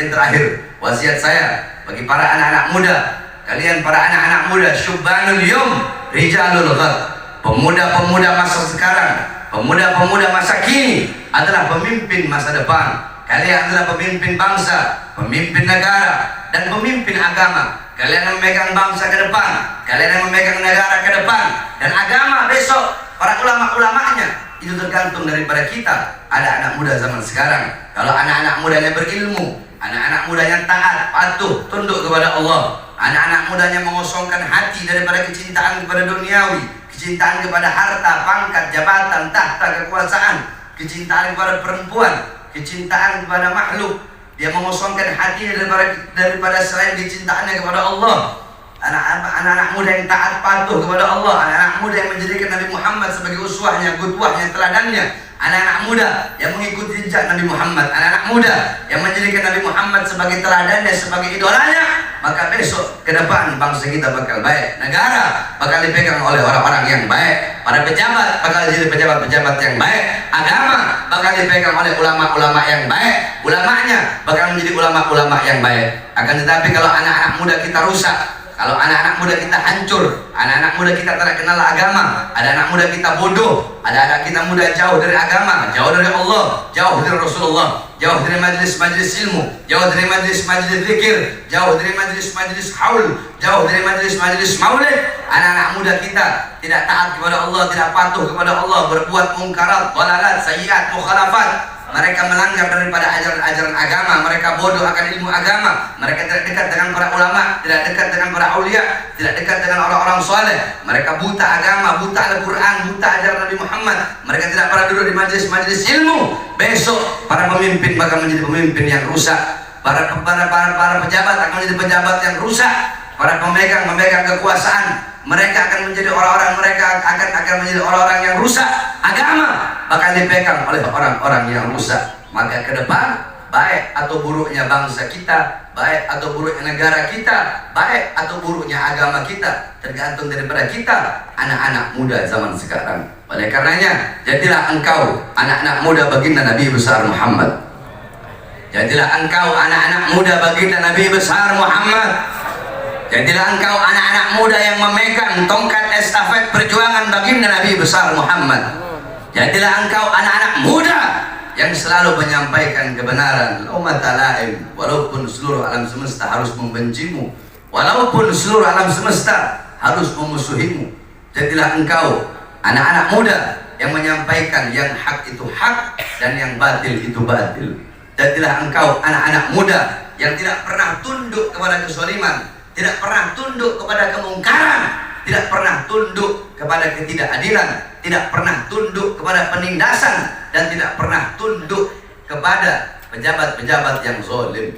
yang terakhir, wasiat saya bagi para anak-anak muda, kalian para anak-anak muda, syubbanul yum rijalul ghad, pemuda-pemuda masa sekarang, pemuda-pemuda masa kini adalah pemimpin masa depan. Kalian adalah pemimpin bangsa, pemimpin negara, dan pemimpin agama. Kalian yang memegang bangsa ke depan, kalian yang memegang negara ke depan, dan agama besok, para ulama-ulamanya. Itu tergantung daripada kita. Ada anak muda zaman sekarang, kalau anak-anak mudanya berilmu, anak-anak mudanya taat, patuh, tunduk kepada Allah, anak-anak mudanya mengosongkan hati daripada kecintaan kepada duniawi, kecintaan kepada harta, pangkat, jabatan, tahta, kekuasaan, kecintaan kepada perempuan, kecintaan kepada makhluk. Dia mengosongkan hati daripada selain kecintaannya kepada Allah. Anak-anak muda yang taat patuh kepada Allah, anak-anak muda yang menjadikan Nabi Muhammad sebagai uswahnya, qudwahnya, teladannya, anak-anak muda yang mengikuti jejak Nabi Muhammad, anak-anak muda yang menjadikan Nabi Muhammad sebagai teladannya, sebagai idolanya, maka besok ke depan bangsa kita bakal baik, negara bakal dipegang oleh orang-orang yang baik, para pejabat bakal jadi pejabat-pejabat yang baik, agama bakal dipegang oleh ulama-ulama yang baik, ulamanya bakal menjadi ulama-ulama yang baik. Akan tetapi kalau anak-anak muda kita rusak, kalau anak-anak muda kita hancur, anak-anak muda kita tak kenal agama, ada anak muda kita bodoh, ada anak kita muda jauh dari agama, jauh dari Allah, jauh dari Rasulullah, jauh dari majlis-majlis ilmu, jauh dari majlis-majlis zikir, jauh dari majlis-majlis haul, jauh dari majlis-majlis maulid. Anak-anak muda kita tidak taat kepada Allah, tidak patuh kepada Allah, berbuat mungkarat, dhalalat, sayyiat, mukhalafat. Mereka melanggar daripada ajaran-ajaran agama, mereka bodoh akan ilmu agama, mereka tidak dekat dengan para ulama, tidak dekat dengan para aulia, tidak dekat dengan orang-orang soleh. Mereka buta agama, buta Al-Quran, buta ajaran Nabi Muhammad. Mereka tidak pernah duduk di majelis-majelis ilmu. Besok para pemimpin bakal menjadi pemimpin yang rusak. Para pejabat akan menjadi pejabat yang rusak. Para pemegang kekuasaan, mereka akan menjadi orang-orang, mereka akan menjadi orang-orang yang rusak. Agama bakal dipegang oleh orang-orang yang rusak. Maka ke depan, baik atau buruknya bangsa kita, baik atau buruknya negara kita, baik atau buruknya agama kita, tergantung daripada kita, anak-anak muda zaman sekarang. Oleh karenanya, jadilah engkau anak-anak muda baginda Nabi besar Muhammad. Jadilah engkau anak-anak muda baginda Nabi besar Muhammad. Jadilah engkau anak-anak muda yang memegang tongkat estafet perjuangan baginda Nabi besar Muhammad. Jadilah engkau anak-anak muda yang selalu menyampaikan kebenaran. Walaupun seluruh alam semesta harus membencimu, walaupun seluruh alam semesta harus memusuhimu. Jadilah engkau anak-anak muda yang menyampaikan yang hak itu hak dan yang batil itu batil. Jadilah engkau anak-anak muda yang tidak pernah tunduk kepada kezaliman, tidak pernah tunduk kepada kemungkaran, tidak pernah tunduk kepada ketidakadilan, tidak pernah tunduk kepada penindasan, dan tidak pernah tunduk kepada pejabat-pejabat yang zalim.